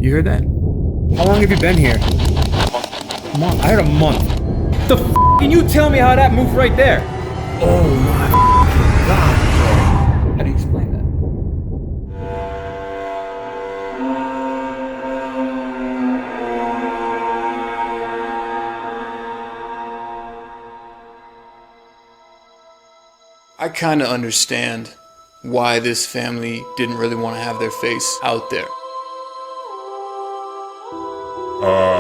You heard that? How long have you been here? A month. I heard a month. The can you tell me how that moved right there? Oh my God. How do you explain that? I kind of understand why this family didn't really want to have their face out there.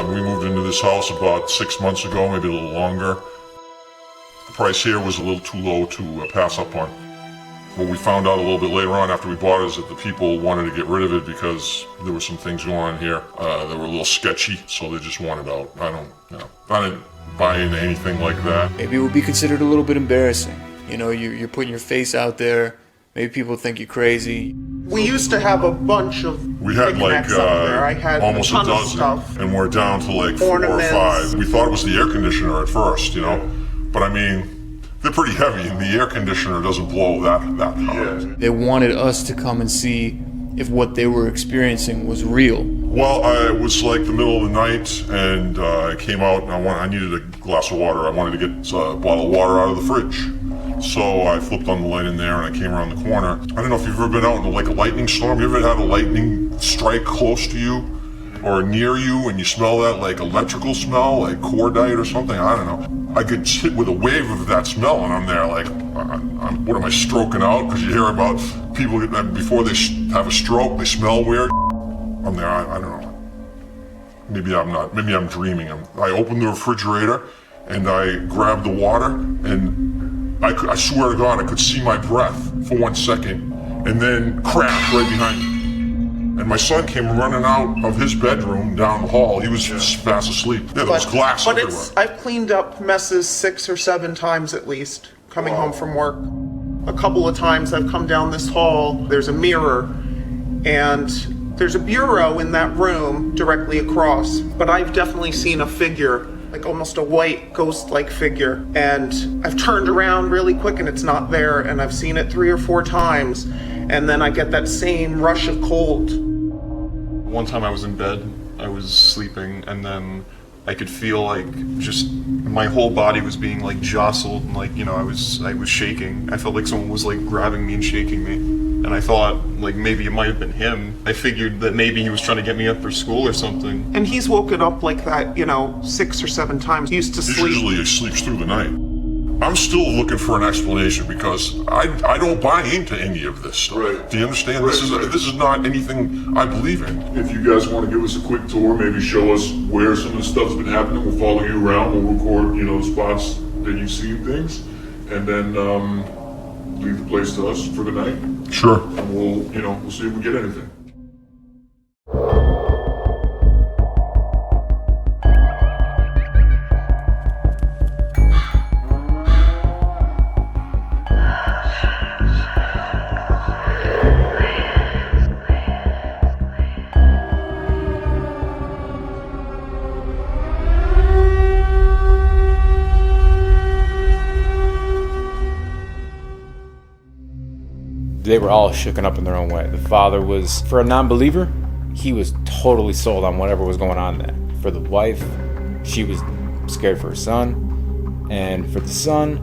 We moved into this house about 6 months ago, maybe a little longer. The price here was a little too low to pass up on. What we found out a little bit later on after we bought it is that the people wanted to get rid of it because there were some things going on here that were a little sketchy, so they just wanted out. I didn't buy into anything like that. Maybe it would be considered a little bit embarrassing. You know, you're putting your face out there. Maybe people think you're crazy. We used to have a bunch of knickknacks up there. I had almost a ton a dozen, of stuff. and we're down to like Ornaments. 4 or 5. We thought it was the air conditioner at first, you know, but I mean, they're pretty heavy, and the air conditioner doesn't blow that hard. They wanted us to come and see if what they were experiencing was real. Well, it was like the middle of the night, and I came out, and I needed a glass of water. I wanted to get a bottle of water out of the fridge. So I flipped on the light in there and I came around the corner. I don't know if you've ever been out in like a lightning storm. You ever had a lightning strike close to you or near you and you smell that like electrical smell, like cordite or something? I don't know. I get hit with a wave of that smell and I'm there like, what am I stroking out? Because you hear about people before they have a stroke, they smell weird. I'm there, I don't know. Maybe I'm not, maybe I'm dreaming. I opened the refrigerator and I grabbed the water and I swear to God, I could see my breath for 1 second and then crash right behind me. And my son came running out of his bedroom down the hall. He was just fast asleep. Yeah, there was glass everywhere. I've cleaned up messes 6 or 7 times at least, coming home from work. A couple of times I've come down this hall, there's a mirror, and there's a bureau in that room directly across. But I've definitely seen a figure, like almost a white ghost-like figure, and I've turned around really quick and it's not there, and I've seen it 3 or 4 times, and then I get that same rush of cold. One time I was in bed, I was sleeping, and then I could feel like just my whole body was being like jostled, and like, you know, I was shaking. I felt like someone was like grabbing me and shaking me. And I thought, like, maybe it might have been him. I figured that maybe he was trying to get me up for school or something. And he's woken up like that, you know, 6 or 7 times. He used to sleep. Usually he sleeps through the night. I'm still looking for an explanation because I don't buy into any of this stuff. Right. Do you understand? This is not anything I believe in. If you guys want to give us a quick tour, maybe show us where some of the stuff's been happening, we'll follow you around, we'll record, you know, spots that you've seen things, and then leave the place to us for the night. Sure. And we'll see if we get anything. They were all shooken up in their own way. The father was, for a non-believer, he was totally sold on whatever was going on there. For the wife, she was scared for her son. And for the son,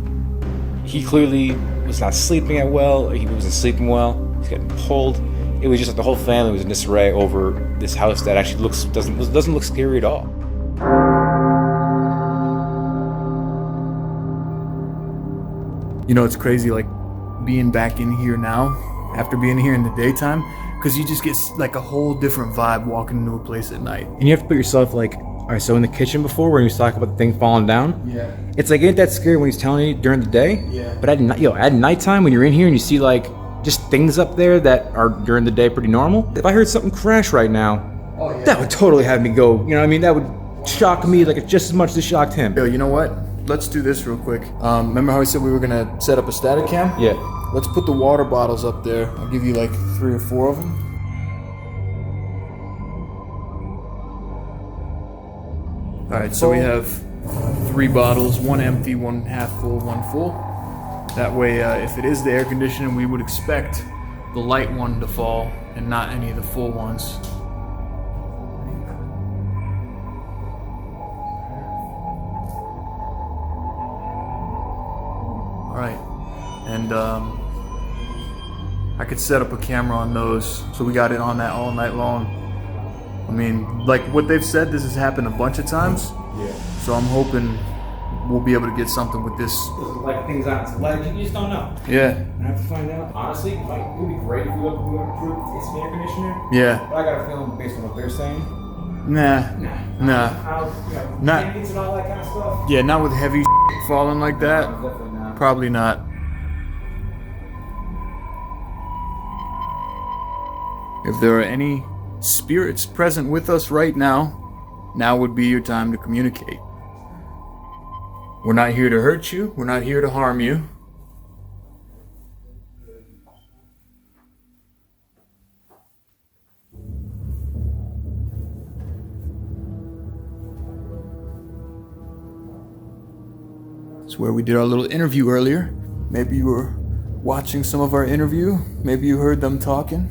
he clearly was not sleeping well. He wasn't sleeping well. He's getting pulled. It was just like the whole family was in disarray over this house that actually doesn't look scary at all. You know, it's crazy, like, being back in here now, after being here in the daytime, because you just get like a whole different vibe walking into a place at night. And you have to put yourself like, all right, so in the kitchen before when he was talking about the thing falling down, Yeah. it's like, ain't that scary when he's telling you during the day? Yeah. But at nighttime when you're in here and you see like just things up there that are during the day pretty normal, if I heard something crash right now, that would totally have me go, you know what I mean? That would shock me like just as much as it shocked him. Yo, you know what? Let's do this real quick. Remember how I said we were gonna set up a static cam? Yeah. Let's put the water bottles up there. I'll give you like 3 or 4 of them. Alright, so we have 3 bottles, 1 empty, 1 half full, 1 full. That way, if it is the air conditioning, we would expect the light one to fall and not any of the full ones. and I could set up a camera on those, so we got it on that all night long. I mean, like what they've said, this has happened a bunch of times. Yeah. So I'm hoping we'll be able to get something with this. Like things on its ledge, you just don't know. Yeah. I have to find out. Honestly, it would be great if we look through this air conditioner. Yeah. But I got a feeling based on what they're saying. Nah. Not. Canyons and all that kind of stuff. Yeah, not with heavy falling like that. No, definitely not. Probably not. If there are any spirits present with us right now, now would be your time to communicate. We're not here to hurt you. We're not here to harm you. It's where we did our little interview earlier. Maybe you were watching some of our interview. Maybe you heard them talking.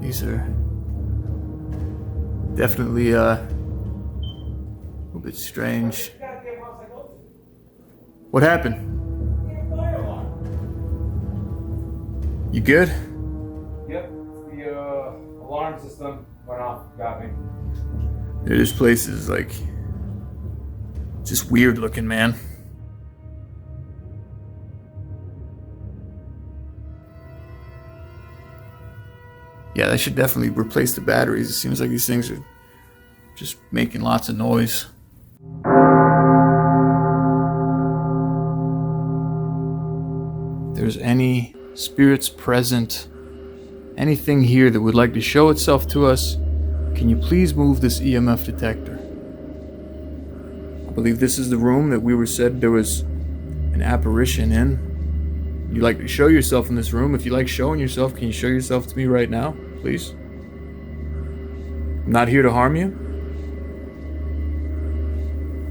These are definitely a little bit strange. What happened? You good? Yep, the alarm system went off, got me. Yeah, this place is like just weird looking, man. Yeah, they should definitely replace the batteries. It seems like these things are just making lots of noise. If there's any spirits present, anything here that would like to show itself to us, can you please move this EMF detector? I believe this is the room that we were said there was an apparition in. You like to show yourself in this room. If you like showing yourself, can you show yourself to me right now, please? I'm not here to harm you.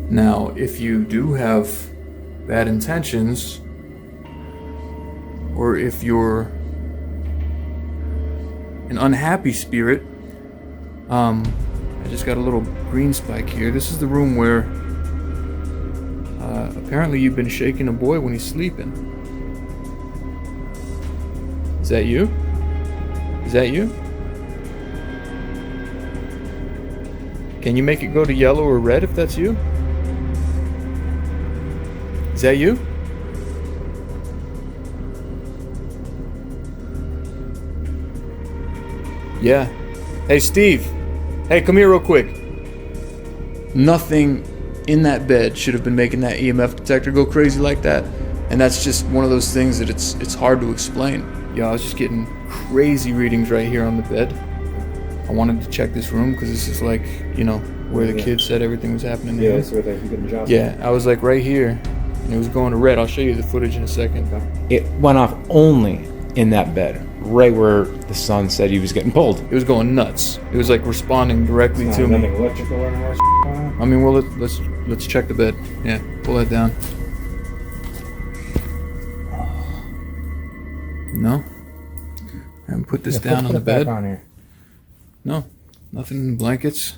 Now, if you do have bad intentions, or if you're an unhappy spirit, I just got a little green spike here. This is the room where apparently you've been shaking a boy when he's sleeping. Is that you? Is that you? Can you make it go to yellow or red if that's you? Is that you? Yeah. Hey, Steve. Hey, come here real quick. Nothing in that bed should have been making that EMF detector go crazy like that. And that's just one of those things that it's hard to explain. Yeah, I was just getting crazy readings right here on the bed. I wanted to check this room because this is like, you know, where the kid said everything was happening. Yeah, that's where they're getting jobs. Yeah, I was like right here, and it was going to red. I'll show you the footage in a second. It went off only in that bed, right where the son said he was getting pulled. It was going nuts. It was like responding directly to me. Nothing electrical or anything. I mean, well, let's check the bed. Yeah, pull that down. No. And put this down on the bed. On here. No, nothing in the blankets.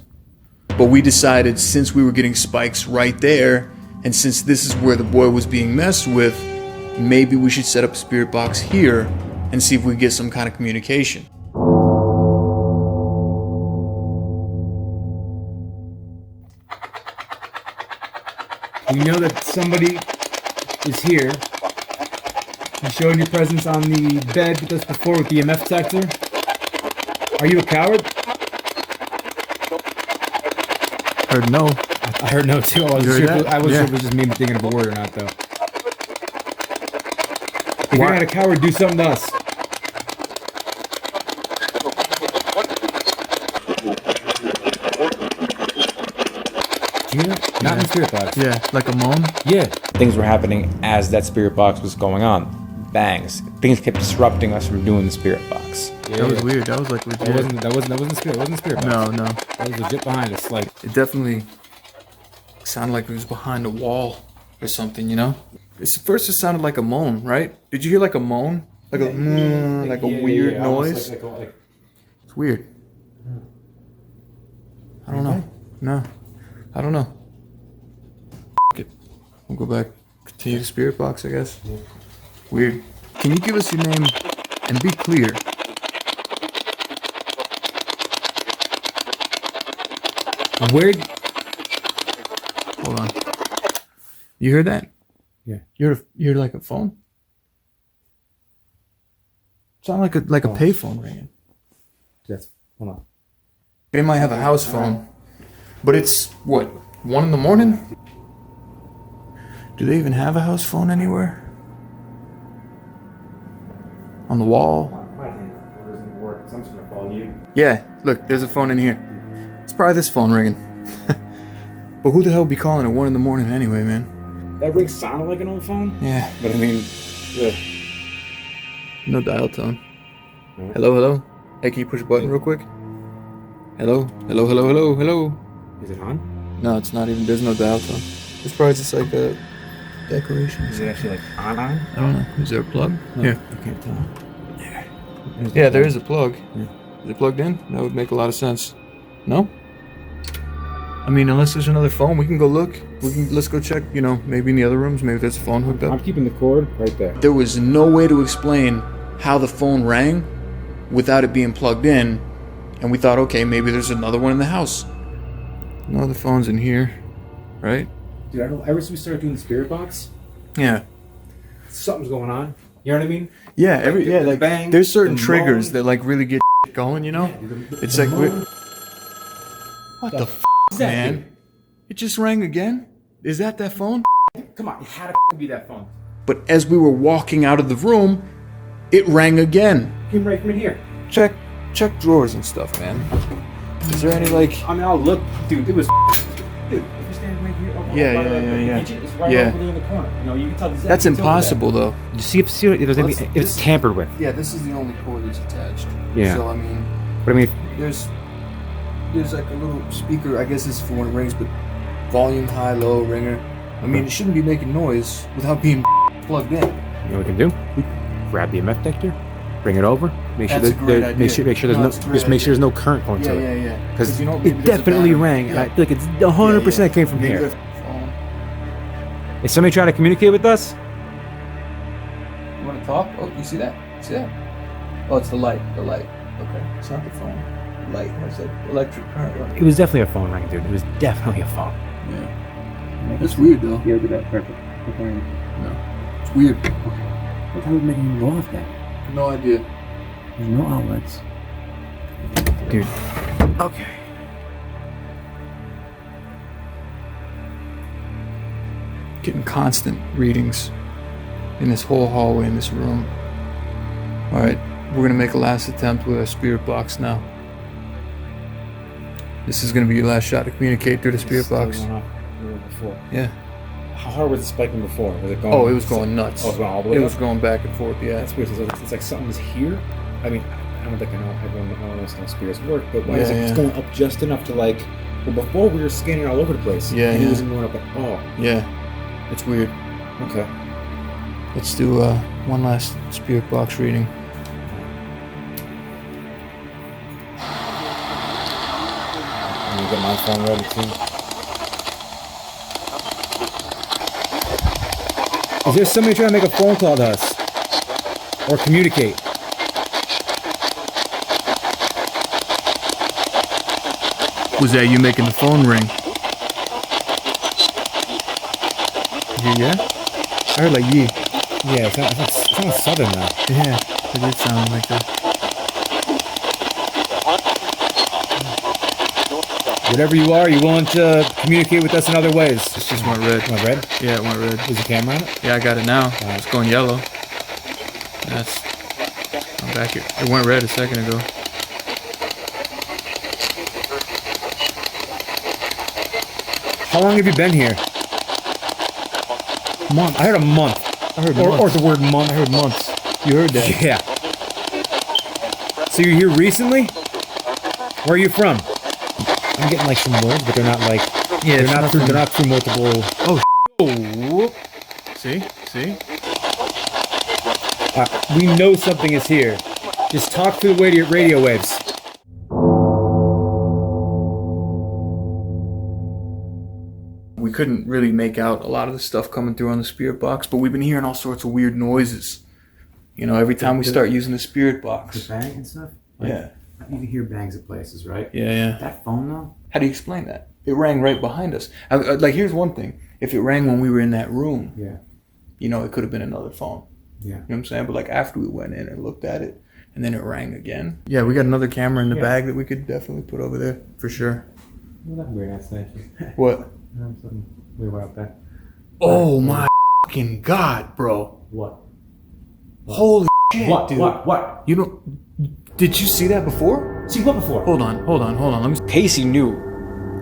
But we decided since we were getting spikes right there, and since this is where the boy was being messed with, maybe we should set up a spirit box here and see if we can get some kind of communication. You know that somebody is here. You showed your presence on the bed with us before with the EMF detector. Are you a coward? Heard no. I heard no too. I wasn't You sure, heard if, that? I wasn't Yeah. sure if it was just me thinking of a word or not, though. If you're not a coward, do something to us. Do you hear that? Not in the spirit box. Yeah, like a moan. Yeah. Things were happening as that spirit box was going on. Bangs. Things kept disrupting us from doing the spirit box. That was weird. That was like legit. That wasn't spirit. It wasn't spirit box. No. That was legit behind us. Like, It definitely sounded like it was behind a wall or something, you know? First it sounded like a moan, right? Did you hear like a moan? Like a weird noise? It's weird. I don't know. No. I don't know. F*** it. We'll go back, continue the spirit box, I guess. Weird. Can you give us your name and be clear? Where? Hold on. You heard that? Yeah. You're like a phone? Sound like a payphone ringing. That's hold on. They might have a house phone, but it's what, 1 in the morning? Do they even have a house phone anywhere? On the wall? I'm just gonna follow you. Yeah, look, there's a phone in here. It's probably this phone ringing. But who the hell would be calling at 1 in the morning anyway, man? That ring sounded like an old phone. Yeah. But I mean, No dial tone. Hello, hello? Hey, can you push a button real quick? Hello? Hello, hello, hello, hello? is it on? No, it's not even, there's no dial tone. It's probably just like a decoration. Is it actually like on? I don't know. Is there a plug? No, Here. I can't tell. Yeah, there is a plug. Yeah. Is it plugged in? That would make a lot of sense. No? I mean, unless there's another phone, we can go look. Let's go check, maybe in the other rooms, maybe there's a phone hooked I'm up. keeping the cord right there. There was no way to explain how the phone rang without it being plugged in, and we thought, okay, maybe there's another one in the house. No other phones in here, right? Dude, I don't. Ever since we started doing the spirit box, Yeah. something's going on. You know what I mean? Yeah, the bang, there's certain the triggers moan. that like really get going, It's like, what the f, Is that, man? dude? It just rang again? Is that phone? Come on, it had to be that phone. But as we were walking out of the room, it rang again. Came right from in here. Check drawers and stuff, man. Is there any like? I mean, I'll look, dude. It was, dude. If you're standing right here, Yeah. The kitchen is right Yeah. over there in the corner. You can tell exactly. That's impossible, though. You see if it's tampered with. Yeah, this is the only cord that's attached. Yeah. So I mean, But I mean, there's like a little speaker. I guess this is for when it rings, but volume high, low, ringer. I mean, it shouldn't be making noise without being plugged in. you know what we can do? We grab the MF detector, bring it over, make sure That's a great idea. make sure there's No, no it's a great just make sure idea. there's no current going to it. Yeah. Because maybe it there's a definitely battery. rang. Yeah. I feel like it's 100% came from Maybe here. there's phone. Is somebody trying to communicate with us? You want to talk? Oh, you see that? See that? Oh, it's the light. The light. Okay, it's not the phone. The light has like electric current running. It was definitely a phone ring, dude. It was definitely a phone. Yeah. That's weird, though. Yeah, do that. Perfect. Okay. No. It's weird. What time would make him go off then? No idea. There's no outlets. Dude. Okay. Getting constant readings in this whole hallway in this room. Alright, we're gonna make a last attempt with a spirit box now. This is gonna be your last shot to communicate through the spirit box. Before. Yeah. How hard was it spiking before? Was it going? Oh, it was going nuts. Oh, it was going all the way It up? was going back and forth, yeah. That's weird. It's like something was here. I mean, I don't think I know everyone knows how spirits work, but why is it it's going up just enough to like? Well, before we were scanning all over the place. Yeah, and yeah. it wasn't going up at all. Yeah. It's weird. Okay. Let's do one last spirit box reading. Let me get my phone ready too. Is there somebody trying to make a phone call to us? Or communicate? Was that you making the phone ring? Yeah? I heard like ye. Yeah, it sounds southern now. Yeah, it did sound like that. Whatever you are, you willing to communicate with us in other ways? It just went red. Went red? Yeah, it went red. Is the camera on it? Yeah, I got it now. It's going yellow. That's. I'm back here. It went red a second ago. How long have you been here? Month. I heard a month. I heard Or months. the word month. I heard months. You heard that? Yeah. So you're here recently? Where are you from? I'm getting like some words, but they're not like. Yeah, they're it's not. not Through, from- they're not through multiple. Oh. See? We know something is here. Just talk through the radio waves. We couldn't really make out a lot of the stuff coming through on the spirit box, but we've been hearing all sorts of weird noises. You know, every time we start using the spirit box. The bang and stuff? Yeah. You can hear bangs at places, right? Yeah. That phone, though? How do you explain that? It rang right behind us. Like, here's one thing. If it rang when we were in that room, Yeah. you know, it could have been another phone. Yeah. You know what I'm saying? But like after we went in and looked at it, and then it rang again. Yeah, we got another camera in the bag that we could definitely put over there for sure. Well, that's weird, actually. What? Something weird out there. Oh my fucking god, bro! What? Holy shit, What? dude! What? You don't? Did you see that before? See what before? Hold on. Let me. Casey knew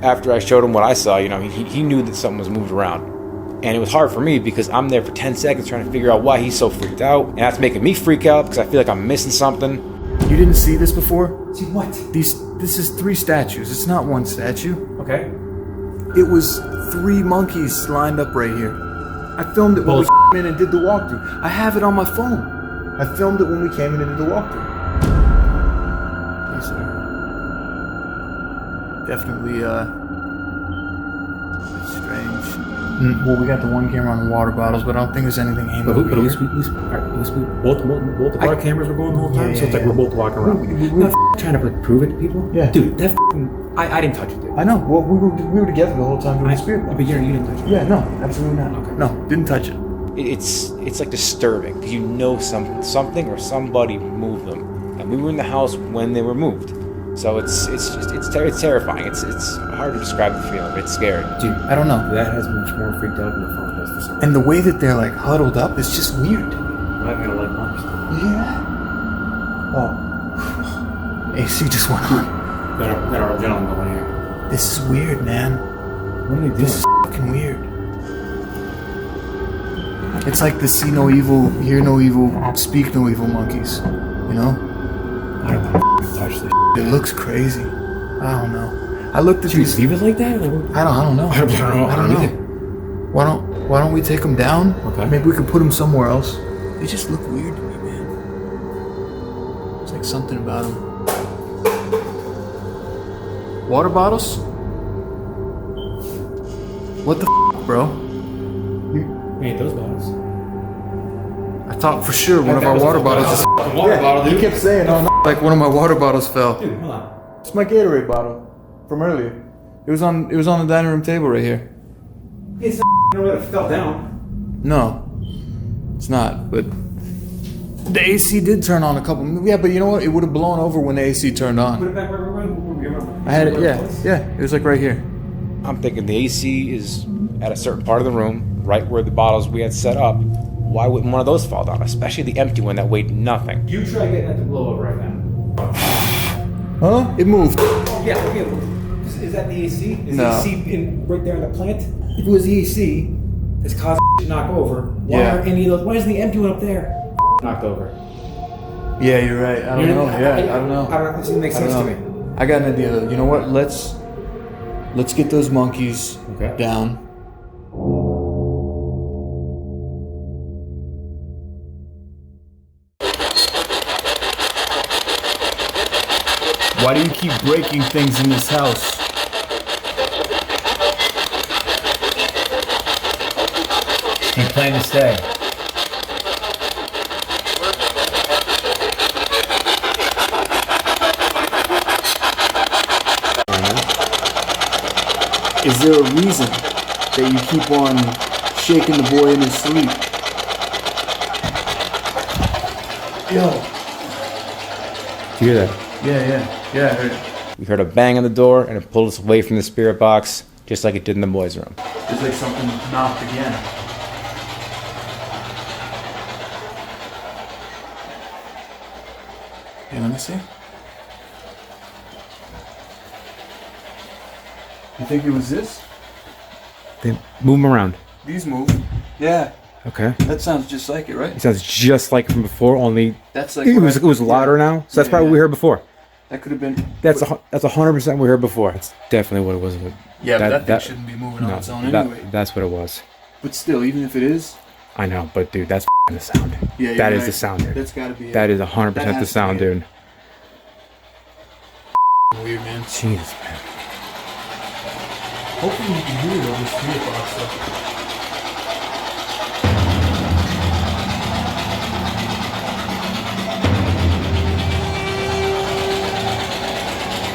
after I showed him what I saw, you know, he knew that something was moved around. And it was hard for me because I'm there for 10 seconds trying to figure out why he's so freaked out. And that's making me freak out because I feel like I'm missing something. You didn't see this before? See what? This is 3 statues. It's not 1 statue. Okay. It was 3 monkeys lined up right here. I filmed it when we came in and did the walkthrough. I have it on my phone. I filmed it when we came in and did the walkthrough. Yes, sir. Definitely, it's strange. Well, we got the 1 camera on the water bottles, but I don't think there's anything aimed over here. Both our cameras were going the whole time, so it's like we're both walking around. We're not trying to prove it to people. Yeah. Dude, that I didn't touch it, dude. I know. Well, we were together the whole time doing the spirit box. But you didn't touch it. Yeah, no, absolutely not. Okay. No, didn't touch it. It's like disturbing because you know something or somebody moved them. And we were in the house when they were moved. So it's terrifying. It's hard to describe the feeling. It's scary. Dude, I don't know. That has much more freaked out than the phone does for some reason. And the way that they're like huddled up is just weird. I'm gonna like punch them. Yeah. Oh. AC just went on. Got our gentleman going here. This is weird, man. What are they doing? This is fucking weird. It's like the see no evil, hear no evil, speak no evil monkeys. You know? I don't want to touch this. It looks crazy. I don't know. I looked at these. Leave it like that? Like, I don't know. I don't know. Why don't we take them down? Okay. Maybe we could put them somewhere else. They just look weird to me, man. It's like something about them. Water bottles? What the bro? Hey, those bottles. I thought for sure one of our water bottles just. Bottle, He kept saying, "Oh no!" Like one of my water bottles fell. Dude, hold on. It's my Gatorade bottle from earlier. It was on the dining room table right here. It's not that it fell down. No, it's not. But the AC did turn on a couple. Yeah, but you know what? It would have blown over when the AC turned Put on. it back where we were. I had it. Yeah. It was like right here. I'm thinking the AC is at a certain part of the room, right where the bottles we had set up. Why wouldn't one of those fall down? Especially the empty one that weighed nothing. You try getting that to blow over right now. Huh? It moved. Yeah, okay. Is that the AC? Is No. the AC right there in the plant? If it was the AC that's causing to knock over, why Yeah. aren't any of those? Why is the empty one up there knocked over? Yeah, you're right. I don't know. Yeah, I don't know. I don't know. This doesn't make I don't sense to know. me. I got an idea. You know what? Let's get those monkeys Okay. down. Why do you keep breaking things in this house? Do you plan to stay? Is there a reason that you keep on shaking the boy in his sleep? Yo. Do you hear that? Yeah, I heard it. We heard a bang on the door and it pulled us away from the spirit box, just like it did in the boys' room. It's like something knocked again. Hey, let me see. You think it was this? They move them around. These move. Yeah, Okay. that sounds just like it, right? It sounds just like from before, only That's like it was louder now. So that's Yeah, probably what we heard before. That could have been. That's 100% we heard before. It's definitely what it was. Yeah, but that thing shouldn't be moving on its own anyway. That's what it was. But still, even if it is, I know, but dude, that's the sound. yeah, That you're is the right. sound, dude. That's gotta be it. That is 100% That the has to sound, be it. dude. Weird, man. Jesus, man. Hopefully you can hear it over spirit box stuff.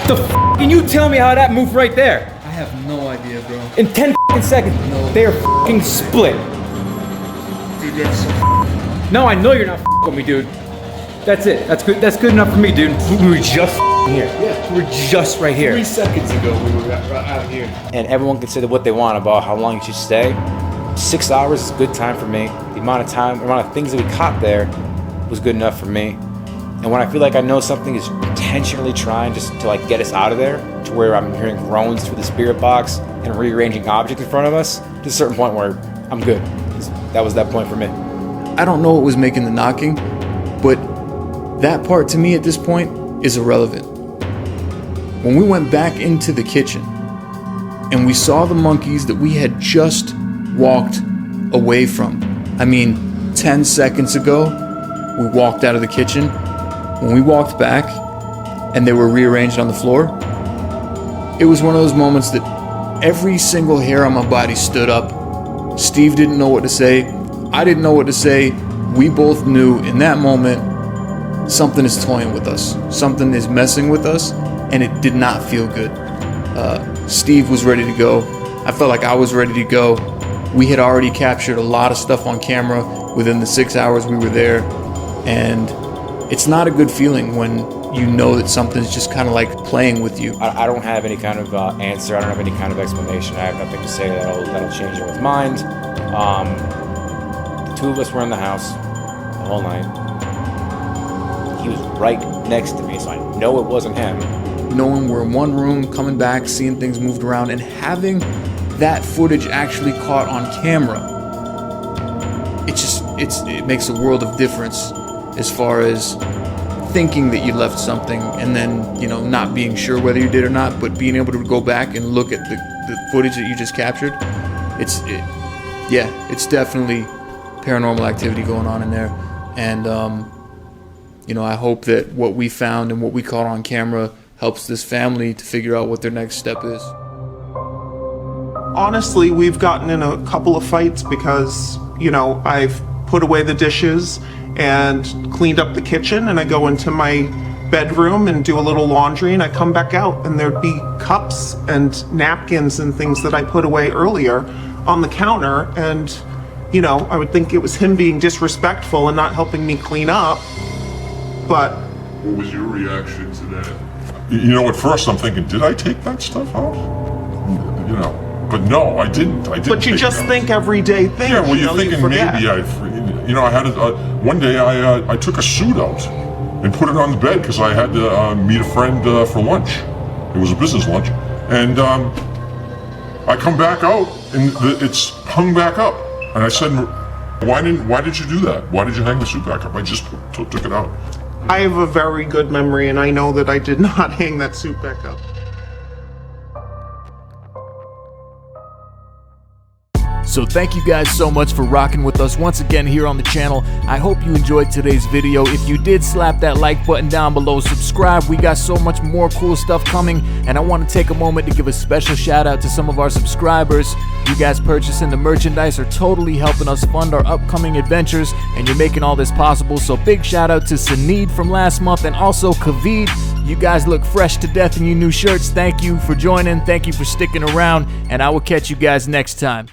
The f*** can you tell me how that moved right there? I have no idea, bro. In 10 f***ing seconds, they are f***ing split. Dude, that's so No, I know you're not f***ing with me, dude. That's it. That's good. That's good enough for me, dude. We were just f***ing here. Yeah. We were just right here. 3 seconds ago we were out here. And everyone can say what they want about how long you should stay. 6 hours is a good time for me. The amount of things that we caught there was good enough for me. And when I feel like I know something is intentionally trying just to like get us out of there, to where I'm hearing groans through the spirit box and rearranging objects in front of us, to a certain point where I'm good. That was that point for me. I don't know what was making the knocking, but that part to me at this point is irrelevant. When we went back into the kitchen and we saw the monkeys that we had just walked away from, 10 seconds ago, we walked out of the kitchen. When we walked back and they were rearranged on the floor, it was one of those moments that every single hair on my body stood up. Steve didn't know what to say. I didn't know what to say. We both knew in that moment something is toying with us. Something is messing with us, and it did not feel good. Steve was ready to go. I felt like I was ready to go. We had already captured a lot of stuff on camera within the 6 hours we were there, and it's not a good feeling when you know that something's just kind of like playing with you. I don't have any kind of answer. I don't have any kind of explanation. I have nothing to say that'll change anyone's mind. The two of us were in the house the whole night. He was right next to me, so I know it wasn't him. Knowing we're in one room, coming back, seeing things moved around, and having that footage actually caught on camera, it makes a world of difference as far as thinking that you left something and then, not being sure whether you did or not, but being able to go back and look at the footage that you just captured. It's definitely paranormal activity going on in there. And, I hope that what we found and what we caught on camera helps this family to figure out what their next step is. Honestly, we've gotten in a couple of fights because, I've put away the dishes and cleaned up the kitchen, and I go into my bedroom and do a little laundry, and I come back out and there'd be cups and napkins and things that I put away earlier on the counter, and I would think it was him being disrespectful and not helping me clean up. But what was your reaction to that? At first I'm thinking, did I take that stuff out? But no, I didn't. But you just think everyday things. Yeah, well, you're you thinking forget. maybe I had one day I took a suit out and put it on the bed because I had to meet a friend for lunch. It was a business lunch, and I come back out and it's hung back up. And I said, why did you do that? Why did you hang the suit back up? I just took it out. I have a very good memory, and I know that I did not hang that suit back up. So thank you guys so much for rocking with us once again here on the channel. I hope you enjoyed today's video. If you did, slap that like button down below, subscribe. We got so much more cool stuff coming, and I want to take a moment to give a special shout out to some of our subscribers. You guys purchasing the merchandise are totally helping us fund our upcoming adventures, and you're making all this possible. So big shout out to Saneed from last month, and also Kavid. You guys look fresh to death in your new shirts. Thank you for joining. Thank you for sticking around, and I will catch you guys next time.